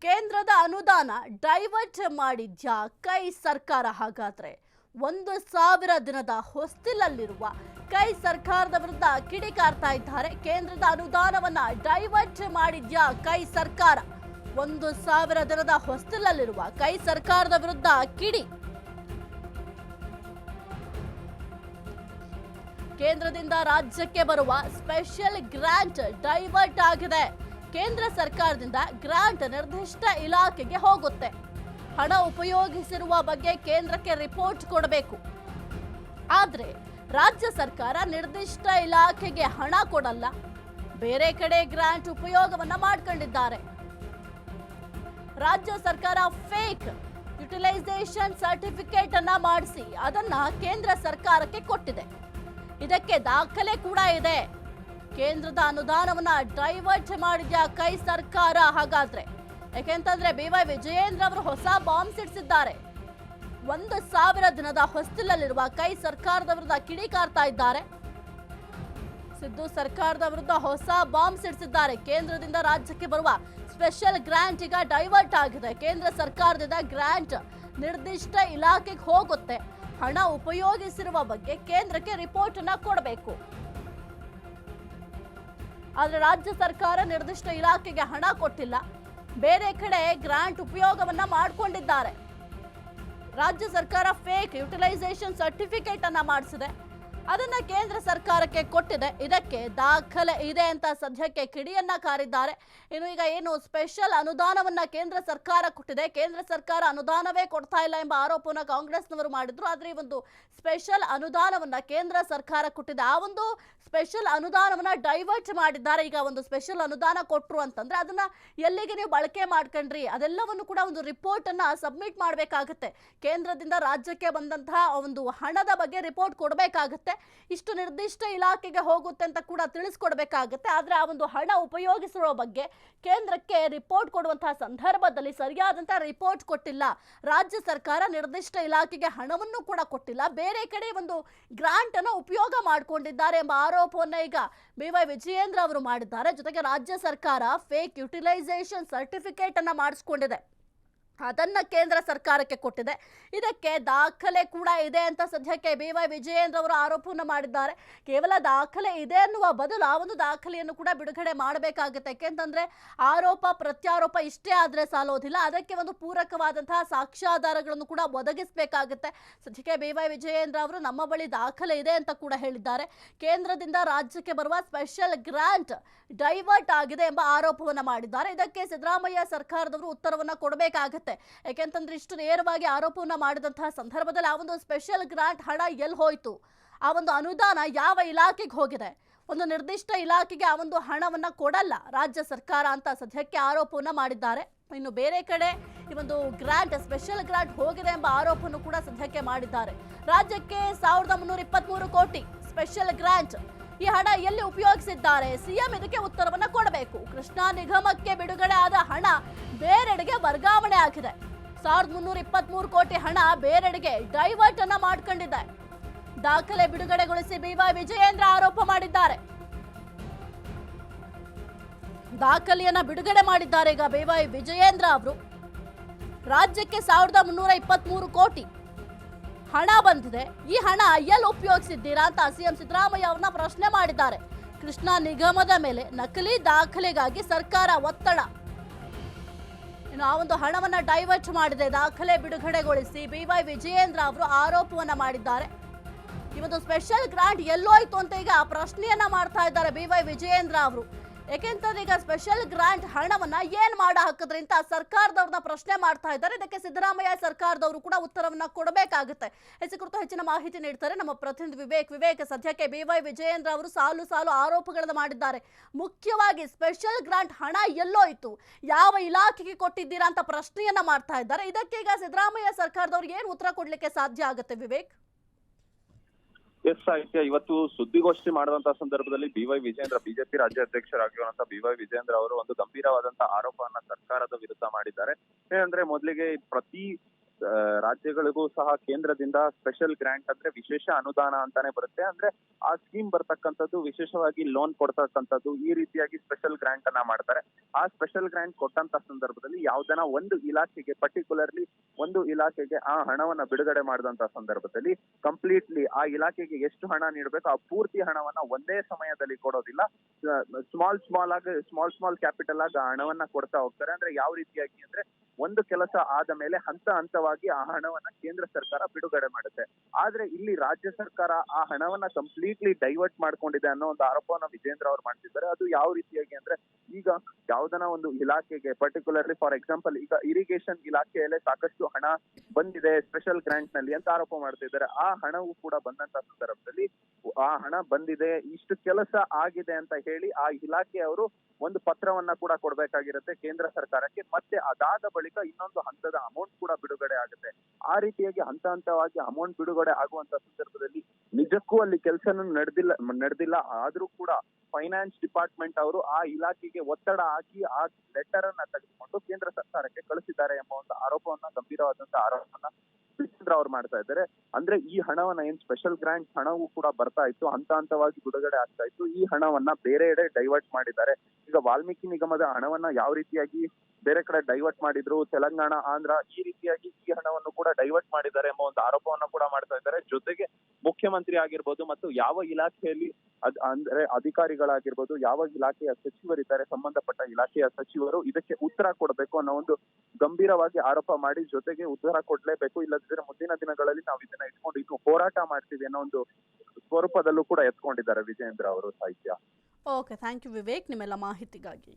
ಕೇಂದ್ರದ ಅನುದಾನ ಡೈವರ್ಟ್ ಮಾಡಿದ್ಯಾ ಕೈ ಸರ್ಕಾರ? ಹಾಗಾದ್ರೆ 1,000 ದಿನದ ಹೊಸ್ತಿಲಲ್ಲಿರುವ ಕೈ ಸರ್ಕಾರದ ವಿರುದ್ಧ ಕಿಡಿಕಾರ್ತಾ ಇದ್ದಾರೆ. ಕೇಂದ್ರದ ಅನುದಾನವನ್ನ ಡೈವರ್ಟ್ ಮಾಡಿದ್ಯಾ ಕೈ ಸರ್ಕಾರ? 1,000 ದಿನದ ಹೊಸ್ತಿಲಲ್ಲಿರುವ ಕೈ ಸರ್ಕಾರದ ವಿರುದ್ಧ ಕಿಡಿ. ಕೇಂದ್ರದಿಂದ ರಾಜ್ಯಕ್ಕೆ ಬರುವ ಸ್ಪೆಷಲ್ ಗ್ರಾಂಟ್ ಡೈವರ್ಟ್ ಆಗಿದೆ. ಕೇಂದ್ರ ಸರ್ಕಾರದಿಂದ ಗ್ರಾಂಟ್ ನಿರ್ದಿಷ್ಟ ಇಲಾಖೆಗೆ ಹೋಗುತ್ತೆ. ಹಣ ಉಪಯೋಗಿಸಿರುವ ಬಗ್ಗೆ ಕೇಂದ್ರಕ್ಕೆ ರಿಪೋರ್ಟ್ ಕೊಡಬೇಕು. ಆದ್ರೆ ರಾಜ್ಯ ಸರ್ಕಾರ ನಿರ್ದಿಷ್ಟ ಇಲಾಖೆಗೆ ಹಣ ಕೊಡಲ್ಲ, ಬೇರೆ ಕಡೆ ಗ್ರಾಂಟ್ ಉಪಯೋಗವನ್ನ ಮಾಡ್ಕೊಂಡಿದ್ದಾರೆ. ರಾಜ್ಯ ಸರ್ಕಾರ ಫೇಕ್ ಯುಟಿಲೈಸೇಷನ್ ಸರ್ಟಿಫಿಕೇಟ್ ಅನ್ನ ಮಾಡಿಸಿ ಅದನ್ನ ಕೇಂದ್ರ ಸರ್ಕಾರಕ್ಕೆ ಕೊಟ್ಟಿದೆ. ಇದಕ್ಕೆ ದಾಖಲೆ ಕೂಡ ಇದೆ. ಕೇಂದ್ರದ ಅನುದಾನವನ್ನ ಡೈವರ್ಟ್ ಮಾಡಿದ್ಯಾ ಕೈ ಸರ್ಕಾರ? ಹಾಗಾದ್ರೆ ಯಾಕೆಂತಂದ್ರೆ BY ವಿಜಯೇಂದ್ರ ಅವರು ಹೊಸ ಬಾಂಬ್ ಸಿಡಿಸಿದ್ದಾರೆ. 1,000 ದಿನದ ಹೊಸ್ತಿಲಲ್ಲಿರುವ ಕೈ ಸರ್ಕಾರದ ವಿರುದ್ಧ ಕಿಡಿಕಾರ್ತಾ ಇದ್ದಾರೆ. ಸಿದ್ದು ಸರ್ಕಾರದ ವಿರುದ್ಧ ಹೊಸ ಬಾಂಬ್ ಸಿಡಿಸಿದ್ದಾರೆ. ಕೇಂದ್ರದಿಂದ ರಾಜ್ಯಕ್ಕೆ ಬರುವ ಸ್ಪೆಷಲ್ ಗ್ರಾಂಟ್ ಈಗ ಡೈವರ್ಟ್ ಆಗಿದೆ. ಕೇಂದ್ರ ಸರ್ಕಾರದಿಂದ ಗ್ರಾಂಟ್ ನಿರ್ದಿಷ್ಟ ಇಲಾಖೆಗೆ ಹೋಗುತ್ತೆ. ಹಣ ಉಪಯೋಗಿಸಿರುವ ಬಗ್ಗೆ ಕೇಂದ್ರಕ್ಕೆ ರಿಪೋರ್ಟ್ ಅನ್ನ ಕೊಡಬೇಕು. ಆದ್ರೆ ರಾಜ್ಯ ಸರ್ಕಾರ ನಿರ್ದಿಷ್ಟ ಇಲಾಖೆಗೆ ಹಣ ಕೊಟ್ಟಿಲ್ಲ, ಬೇರೆ ಕಡೆ ಗ್ರಾಂಟ್ ಉಪಯೋಗವನ್ನ ಮಾಡಿಕೊಂಡಿದ್ದಾರೆ. ರಾಜ್ಯ ಸರ್ಕಾರ ಫೇಕ್ ಯುಟಿಲೈಸೇಷನ್ ಸರ್ಟಿಫಿಕೇಟ್ ಅನ್ನ ಮಾಡಿಸಿದೆ, ಅದನ್ನ ಕೇಂದ್ರ ಸರ್ಕಾರಕ್ಕೆ ಕೊಟ್ಟಿದೆ. ಇದಕ್ಕೆ ದಾಖಲೆ ಇದೆ ಅಂತ ಸದ್ಯಕ್ಕೆ ಕಿಡಿಯನ್ನ ಕಾರಿದ್ದಾರೆ. ಇನ್ನು ಈಗ ಏನು ಸ್ಪೆಷಲ್ ಅನುದಾನವನ್ನ ಕೇಂದ್ರ ಸರ್ಕಾರ ಕೊಟ್ಟಿದೆ, ಕೇಂದ್ರ ಸರ್ಕಾರ ಅನುದಾನವೇ ಕೊಡ್ತಾ ಇಲ್ಲ ಎಂಬ ಆರೋಪವನ್ನ ಕಾಂಗ್ರೆಸ್ನವರು ಮಾಡಿದ್ರು. ಆದ್ರೆ ಈ ಒಂದು ಸ್ಪೆಷಲ್ ಅನುದಾನವನ್ನ ಕೇಂದ್ರ ಸರ್ಕಾರ ಕೊಟ್ಟಿದೆ. ಆ ಒಂದು ಸ್ಪೆಷಲ್ ಅನುದಾನವನ್ನ ಡೈವರ್ಟ್ ಮಾಡಿದ್ದಾರೆ. ಈಗ ಒಂದು ಸ್ಪೆಷಲ್ ಅನುದಾನ ಕೊಟ್ರು ಅಂತಂದ್ರೆ ಅದನ್ನ ಎಲ್ಲಿಗೆ ನೀವು ಬಳಕೆ ಮಾಡ್ಕೊಂಡ್ರಿ, ಅದೆಲ್ಲವನ್ನು ಕೂಡ ಒಂದು ರಿಪೋರ್ಟ್ ಅನ್ನ ಸಬ್ಮಿಟ್ ಮಾಡಬೇಕಾಗುತ್ತೆ. ಕೇಂದ್ರದಿಂದ ರಾಜ್ಯಕ್ಕೆ ಬಂದಂತಹ ಒಂದು ಹಣದ ಬಗ್ಗೆ ರಿಪೋರ್ಟ್ ಕೊಡಬೇಕಾಗುತ್ತೆ. ಇಷ್ಟು ನಿರ್ದಿಷ್ಟ ಇಲಾಖೆಗೆ ಹೋಗುತ್ತೆ ಅಂತ ಕೂಡ ತಿಳಿಸ್ಕೊಡ್ಬೇಕಾಗತ್ತೆ. ಆದ್ರೆ ಆ ಒಂದು ಹಣ ಉಪಯೋಗಿಸಿರುವ ಬಗ್ಗೆ ಕೇಂದ್ರಕ್ಕೆ ರಿಪೋರ್ಟ್ ಕೊಡುವಂತಹ ಸಂದರ್ಭದಲ್ಲಿ ಸರಿಯಾದಂತಹ ರಿಪೋರ್ಟ್ ಕೊಟ್ಟಿಲ್ಲ. ರಾಜ್ಯ ಸರ್ಕಾರ ನಿರ್ದಿಷ್ಟ ಇಲಾಖೆಗೆ ಹಣವನ್ನು ಕೂಡ ಕೊಟ್ಟಿಲ್ಲ, ಬೇರೆ ಕಡೆ ಒಂದು ಗ್ರಾಂಟ್ ಅನ್ನು ಉಪಯೋಗ ಮಾಡಿಕೊಂಡಿದ್ದಾರೆ ಎಂಬ ಆರೋಪವನ್ನ ಈಗ BY ವಿಜಯೇಂದ್ರ ಅವರು ಮಾಡಿದ್ದಾರೆ. ಜೊತೆಗೆ ರಾಜ್ಯ ಸರ್ಕಾರ ಫೇಕ್ ಯುಟಿಲೈಸೇಷನ್ ಸರ್ಟಿಫಿಕೇಟ್ ಅನ್ನ ಮಾಡಿಸ್ಕೊಂಡಿದೆ, ಅದನ್ನ ಕೇಂದ್ರ ಸರ್ಕಾರಕ್ಕೆ ಕೊಟ್ಟಿದೆ. ಇದಕ್ಕೆ ದಾಖಲೆ ಕೂಡ ಇದೆ ಅಂತ ಸದ್ಯಕ್ಕೆ BY ವಿಜಯೇಂದ್ರ ಅವರು ಆರೋಪವನ್ನು ಮಾಡಿದ್ದಾರೆ. ಕೇವಲ ದಾಖಲೆ ಇದೆ ಅನ್ನುವ ಬದಲು ಆ ಒಂದು ದಾಖಲೆಯನ್ನು ಕೂಡ ಬಿಡುಗಡೆ ಮಾಡಬೇಕಾಗುತ್ತೆ. ಯಾಕೆಂತಂದ್ರೆ ಆರೋಪ ಪ್ರತ್ಯಾರೋಪ ಇಷ್ಟೇ ಆದ್ರೆ ಸಾಲೋದಿಲ್ಲ, ಅದಕ್ಕೆ ಒಂದು ಪೂರಕವಾದಂತಹ ಸಾಕ್ಷ್ಯಾಧಾರಗಳನ್ನು ಕೂಡ ಒದಗಿಸಬೇಕಾಗುತ್ತೆ. ಸದ್ಯಕ್ಕೆ BY ವಿಜಯೇಂದ್ರ ಅವರು ನಮ್ಮ ಬಳಿ ದಾಖಲೆ ಇದೆ ಅಂತ ಕೂಡ ಹೇಳಿದ್ದಾರೆ. ಕೇಂದ್ರದಿಂದ ರಾಜ್ಯಕ್ಕೆ ಬರುವ ಸ್ಪೆಷಲ್ ಗ್ರಾಂಟ್ ಡೈವರ್ಟ್ ಆಗಿದೆ ಎಂಬ ಆರೋಪವನ್ನ ಮಾಡಿದ್ದಾರೆ. ಇದಕ್ಕೆ ಸಿದ್ದರಾಮಯ್ಯ ಸರ್ಕಾರದವರು ಉತ್ತರವನ್ನ ಕೊಡಬೇಕಾಗುತ್ತೆ. ಯಾಕೆಂತಂದ್ರೆ ಇಷ್ಟು ನೇರವಾಗಿ ಆರೋಪವನ್ನ ಮಾಡಿದಂತಹ ಸಂದರ್ಭದಲ್ಲಿ ಆ ಒಂದು ಸ್ಪೆಷಲ್ ಗ್ರಾಂಟ್ ಹಣ ಎಲ್ಲಿ ಹೋಯ್ತು, ಆ ಒಂದು ಅನುದಾನ ಯಾವ ಇಲಾಖೆಗೆ ಹೋಗಿದೆ, ಒಂದು ನಿರ್ದಿಷ್ಟ ಇಲಾಖೆಗೆ ಆ ಒಂದು ಹಣವನ್ನ ಕೊಡಲ್ಲ ರಾಜ್ಯ ಸರ್ಕಾರ ಅಂತ ಸದ್ಯಕ್ಕೆ ಆರೋಪವನ್ನ ಮಾಡಿದ್ದಾರೆ. ಇನ್ನು ಬೇರೆ ಕಡೆ ಈ ಒಂದು ಗ್ರಾಂಟ್ ಸ್ಪೆಷಲ್ ಗ್ರಾಂಟ್ ಹೋಗಿದೆ ಎಂಬ ಆರೋಪವನ್ನು ಕೂಡ ಸದ್ಯಕ್ಕೆ ಮಾಡಿದ್ದಾರೆ. ರಾಜ್ಯಕ್ಕೆ 1,323 ಕೋಟಿ ಸ್ಪೆಷಲ್ ಗ್ರಾಂಟ್, ಈ ಹಣ ಎಲ್ಲಿ ಉಪಯೋಗಿಸಿದ್ದಾರೆ? ಸಿಎಂ ಇದಕ್ಕೆ ಉತ್ತರವನ್ನ ಕೊಡಬೇಕು. ಕೃಷ್ಣಾ ನಿಗಮಕ್ಕೆ ಬಿಡುಗಡೆ ಆದ ಹಣ ಬೇರೆಡೆಗೆ ವರ್ಗಾವಣೆ ಆಗಿದೆ. 1,323 ಕೋಟಿ ಹಣ ಬೇರೆಡೆಗೆ ಡೈವರ್ಟ್ ಅನ್ನ ಮಾಡ್ಕೊಂಡಿದೆ. ದಾಖಲೆ ಬಿಡುಗಡೆಗೊಳಿಸಿ BY ವಿಜಯೇಂದ್ರ ಆರೋಪ ಮಾಡಿದ್ದಾರೆ. ದಾಖಲೆಯನ್ನ ಬಿಡುಗಡೆ ಮಾಡಿದ್ದಾರೆ ಈಗ BY ವಿಜಯೇಂದ್ರ ಅವರು. ರಾಜ್ಯಕ್ಕೆ 1,323 ಕೋಟಿ ಹಣ ಬಂದಿದೆ, ಈ ಹಣ ಎಲ್ಲಿ ಉಪಯೋಗಿಸಿದ್ದೀರಾ ಅಂತ CM ಸಿದ್ದರಾಮಯ್ಯ ಅವ್ರನ್ನ ಪ್ರಶ್ನೆ ಮಾಡಿದ್ದಾರೆ. ಕೃಷ್ಣಾ ನಿಗಮದ ಮೇಲೆ ನಕಲಿ ದಾಖಲೆಗಾಗಿ ಸರ್ಕಾರ ಒತ್ತಡ. ಇನ್ನು ಆ ಒಂದು ಹಣವನ್ನ ಡೈವರ್ಟ್ ಮಾಡಿದೆ, ದಾಖಲೆ ಬಿಡುಗಡೆಗೊಳಿಸಿ BY ವಿಜಯೇಂದ್ರ ಅವರು ಆರೋಪವನ್ನ ಮಾಡಿದ್ದಾರೆ. ಈ ಒಂದು ಸ್ಪೆಷಲ್ ಗ್ರಾಂಟ್ ಎಲ್ಲೋಯ್ತು ಅಂತ ಈಗ ಪ್ರಶ್ನೆಯನ್ನ ಮಾಡ್ತಾ ಇದ್ದಾರೆ BY ವಿಜಯೇಂದ್ರ ಅವರು. ಯಾಕೆಂತಂದ್ರೆ ಈಗ ಸ್ಪೆಷಲ್ ಗ್ರಾಂಟ್ ಹಣವನ್ನ ಏನ್ ಮಾಡ ಹಾಕಿದ್ರಿ ಅಂತ ಸರ್ಕಾರದವ್ರನ್ನ ಪ್ರಶ್ನೆ ಮಾಡ್ತಾ ಇದ್ದಾರೆ. ಇದಕ್ಕೆ ಸಿದ್ದರಾಮಯ್ಯ ಸರ್ಕಾರದವರು ಕೂಡ ಉತ್ತರವನ್ನ ಕೊಡಬೇಕಾಗುತ್ತೆ. ಈ ಕುರಿತು ಹೆಚ್ಚಿನ ಮಾಹಿತಿ ನೀಡ್ತಾರೆ ನಮ್ಮ ಪ್ರತಿನಿಧಿ ವಿವೇಕ್. ಸದ್ಯಕ್ಕೆ BY ವಿಜಯೇಂದ್ರ ಅವರು ಸಾಲು ಸಾಲು ಆರೋಪಗಳನ್ನು ಮಾಡಿದ್ದಾರೆ. ಮುಖ್ಯವಾಗಿ ಸ್ಪೆಷಲ್ ಗ್ರಾಂಟ್ ಹಣ ಎಲ್ಲೋಯ್ತು, ಯಾವ ಇಲಾಖೆಗೆ ಕೊಟ್ಟಿದ್ದೀರಾ ಅಂತ ಪ್ರಶ್ನೆಯನ್ನ ಮಾಡ್ತಾ ಇದ್ದಾರೆ. ಇದಕ್ಕೆ ಈಗ ಸಿದ್ದರಾಮಯ್ಯ ಸರ್ಕಾರದವ್ರಿಗೆ ಏನು ಉತ್ತರ ಕೊಡ್ಲಿಕ್ಕೆ ಸಾಧ್ಯ ಆಗುತ್ತೆ ವಿವೇಕ್? ಎಸ್ ಸಾಹಿತ್ಯ, ಇವತ್ತು ಸುದ್ದಿಗೋಷ್ಠಿ ಮಾಡುವಂತಹ ಸಂದರ್ಭದಲ್ಲಿ BY ವಿಜಯೇಂದ್ರ ಬಿಜೆಪಿ ರಾಜ್ಯಾಧ್ಯಕ್ಷರಾಗಿರುವಂತಹ BY ವಿಜಯೇಂದ್ರ ಅವರು ಒಂದು ಗಂಭೀರವಾದಂತಹ ಆರೋಪವನ್ನ ಸರ್ಕಾರದ ವಿರುದ್ಧ ಮಾಡಿದ್ದಾರೆ. ಏನಂದ್ರೆ ಮೊದಲಿಗೆ ಪ್ರತಿ ರಾಜ್ಯಗಳಿಗೂ ಸಹ ಕೇಂದ್ರದಿಂದ ಸ್ಪೆಷಲ್ ಗ್ರಾಂಟ್ ಅಂದ್ರೆ ವಿಶೇಷ ಅನುದಾನ ಅಂತಾನೆ ಬರುತ್ತೆ. ಅಂದ್ರೆ ಆ ಸ್ಕೀಮ್ ಬರ್ತಕ್ಕಂಥದ್ದು ವಿಶೇಷವಾಗಿ ಲೋನ್ ಕೊಡ್ತಕ್ಕಂಥದ್ದು, ಈ ರೀತಿಯಾಗಿ ಸ್ಪೆಷಲ್ ಗ್ರಾಂಟ್ ಅನ್ನ ಮಾಡ್ತಾರೆ. ಆ ಸ್ಪೆಷಲ್ ಗ್ರಾಂಟ್ ಕೊಟ್ಟಂತ ಸಂದರ್ಭದಲ್ಲಿ ಯಾವ್ದನ ಒಂದು ಇಲಾಖೆಗೆ, ಪರ್ಟಿಕ್ಯುಲರ್ಲಿ ಒಂದು ಇಲಾಖೆಗೆ ಆ ಹಣವನ್ನ ಬಿಡುಗಡೆ ಮಾಡಿದಂತ ಸಂದರ್ಭದಲ್ಲಿ ಕಂಪ್ಲೀಟ್ಲಿ ಆ ಇಲಾಖೆಗೆ ಎಷ್ಟು ಹಣ ನೀಡಬೇಕು ಆ ಪೂರ್ತಿ ಹಣವನ್ನ ಒಂದೇ ಸಮಯದಲ್ಲಿ ಕೊಡೋದಿಲ್ಲ. ಸ್ಮಾಲ್ ಕ್ಯಾಪಿಟಲ್ ಆಗಿ ಹಣವನ್ನ ಕೊಡ್ತಾ ಹೋಗ್ತಾರೆ. ಅಂದ್ರೆ ಯಾವ ರೀತಿಯಾಗಿ ಅಂದ್ರೆ ಒಂದು ಕೆಲಸ ಆದ ಮೇಲೆ ಹಂತ ಹಂತವಾಗಿ ಆ ಹಣವನ್ನ ಕೇಂದ್ರ ಸರ್ಕಾರ ಬಿಡುಗಡೆ ಮಾಡುತ್ತೆ. ಆದ್ರೆ ಇಲ್ಲಿ ರಾಜ್ಯ ಸರ್ಕಾರ ಆ ಹಣವನ್ನ ಕಂಪ್ಲೀಟ್ಲಿ ಡೈವರ್ಟ್ ಮಾಡ್ಕೊಂಡಿದೆ ಅನ್ನೋ ಒಂದು ಆರೋಪವನ್ನ ವಿಜೇಂದ್ರ ಅವರು ಮಾಡ್ತಿದ್ದಾರೆ. ಅದು ಯಾವ ರೀತಿಯಾಗಿ ಅಂದ್ರೆ ಈಗ ಯಾವ್ದನ ಒಂದು ಇಲಾಖೆಗೆ, ಪರ್ಟಿಕ್ಯುಲರ್ಲಿ ಫಾರ್ ಎಕ್ಸಾಂಪಲ್ ಈಗ ಇರಿಗೇಷನ್ ಇಲಾಖೆಯಲ್ಲೇ ಸಾಕಷ್ಟು ಹಣ ಬಂದಿದೆ ಸ್ಪೆಷಲ್ ಗ್ರಾಂಟ್ ನಲ್ಲಿ ಅಂತ ಆರೋಪ ಮಾಡ್ತಿದ್ದಾರೆ. ಆ ಹಣವು ಕೂಡ ಬಂದಂತ ಸಂದರ್ಭದಲ್ಲಿ ಆ ಹಣ ಬಂದಿದೆ, ಇಷ್ಟು ಕೆಲಸ ಆಗಿದೆ ಅಂತ ಹೇಳಿ ಆ ಇಲಾಖೆಯವರು ಒಂದು ಪತ್ರವನ್ನ ಕೂಡ ಕೊಡ್ಬೇಕಾಗಿರುತ್ತೆ ಕೇಂದ್ರ ಸರ್ಕಾರಕ್ಕೆ. ಮತ್ತೆ ಅದಾದ ಬಳಿಕ ಇನ್ನೊಂದು ಹಂತದ ಅಮೌಂಟ್ ಕೂಡ ಬಿಡುಗಡೆ ಆಗುತ್ತೆ. ಆ ರೀತಿಯಾಗಿ ಹಂತ ಹಂತವಾಗಿ ಅಮೌಂಟ್ ಬಿಡುಗಡೆ ಆಗುವಂತ ಸಂದರ್ಭದಲ್ಲಿ ನಿಜಕ್ಕೂ ಅಲ್ಲಿ ಕೆಲಸನೂ ನಡೆದಿಲ್ಲ. ಆದ್ರೂ ಕೂಡ ಫೈನಾನ್ಸ್ ಡಿಪಾರ್ಟ್ಮೆಂಟ್ ಅವರು ಆ ಇಲಾಖೆಗೆ ಒತ್ತಡ ಹಾಕಿ ಆ ಲೆಟರ್ ಅನ್ನ ತೆಗೆದುಕೊಂಡು ಕೇಂದ್ರ ಸರ್ಕಾರಕ್ಕೆ ಕಳಿಸಿದ್ದಾರೆ ಎಂಬ ಒಂದು ಆರೋಪವನ್ನ, ಗಂಭೀರವಾದಂತ ಆರೋಪವನ್ನ ವಿಜೇಂದ್ರ ಅವ್ರು ಮಾಡ್ತಾ ಇದ್ದಾರೆ. ಅಂದ್ರೆ ಈ ಹಣವನ್ನ ಏನ್ ಸ್ಪೆಷಲ್ ಗ್ರಾಂಟ್ ಹಣವೂ ಕೂಡ ಬರ್ತಾ ಇತ್ತು, ಹಂತ ಹಂತವಾಗಿ ಬಿಡುಗಡೆ ಆಗ್ತಾ ಇತ್ತು. ಈ ಹಣವನ್ನ ಬೇರೆ ಎಡೆ ಡೈವರ್ಟ್ ಮಾಡಿದ್ದಾರೆ. ಈಗ ವಾಲ್ಮೀಕಿ ನಿಗಮದ ಹಣವನ್ನ ಯಾವ ರೀತಿಯಾಗಿ ಬೇರೆ ಕಡೆ ಡೈವರ್ಟ್ ಮಾಡಿದ್ರು, ತೆಲಂಗಾಣ, ಆಂಧ್ರ, ಈ ರೀತಿಯಾಗಿ ಈ ಹಣವನ್ನು ಕೂಡ ಡೈವರ್ಟ್ ಮಾಡಿದ್ದಾರೆ ಎಂಬ ಒಂದು ಆರೋಪವನ್ನ ಕೂಡ ಮಾಡ್ತಾ ಇದ್ದಾರೆ. ಜೊತೆಗೆ ಮುಖ್ಯಮಂತ್ರಿ ಆಗಿರ್ಬೋದು ಮತ್ತು ಯಾವ ಇಲಾಖೆಯಲ್ಲಿ ಅಂದ್ರೆ ಅಧಿಕಾರಿಗಳಾಗಿರ್ಬೋದು, ಯಾವ ಇಲಾಖೆಯ ಸಚಿವರಿದ್ದಾರೆ, ಸಂಬಂಧಪಟ್ಟ ಇಲಾಖೆಯ ಸಚಿವರು ಇದಕ್ಕೆ ಉತ್ತರ ಕೊಡಬೇಕು ಅನ್ನೋ ಒಂದು ಗಂಭೀರವಾಗಿ ಆರೋಪ ಮಾಡಿ, ಜೊತೆಗೆ ಉತ್ತರ ಕೊಡ್ಲೇಬೇಕು, ಇಲ್ಲದಿದ್ರೆ ಮುಂದಿನ ದಿನಗಳಲ್ಲಿ ನಾವು ಇದನ್ನ ಇಟ್ಕೊಂಡು ಇನ್ನು ಹೋರಾಟ ಮಾಡ್ತೀವಿ ಅನ್ನೋ ಒಂದು ಸ್ವರೂಪದಲ್ಲೂ ಕೂಡ ಎತ್ಕೊಂಡಿದ್ದಾರೆ ವಿಜೇಂದ್ರ ಅವರು. ಸಾಹಿತ್ಯ. ಓಕೆ, ಥ್ಯಾಂಕ್ ಯು ವಿವೇಕ್ ನಿಮ್ಮೆಲ್ಲ ಮಾಹಿತಿಗಾಗಿ.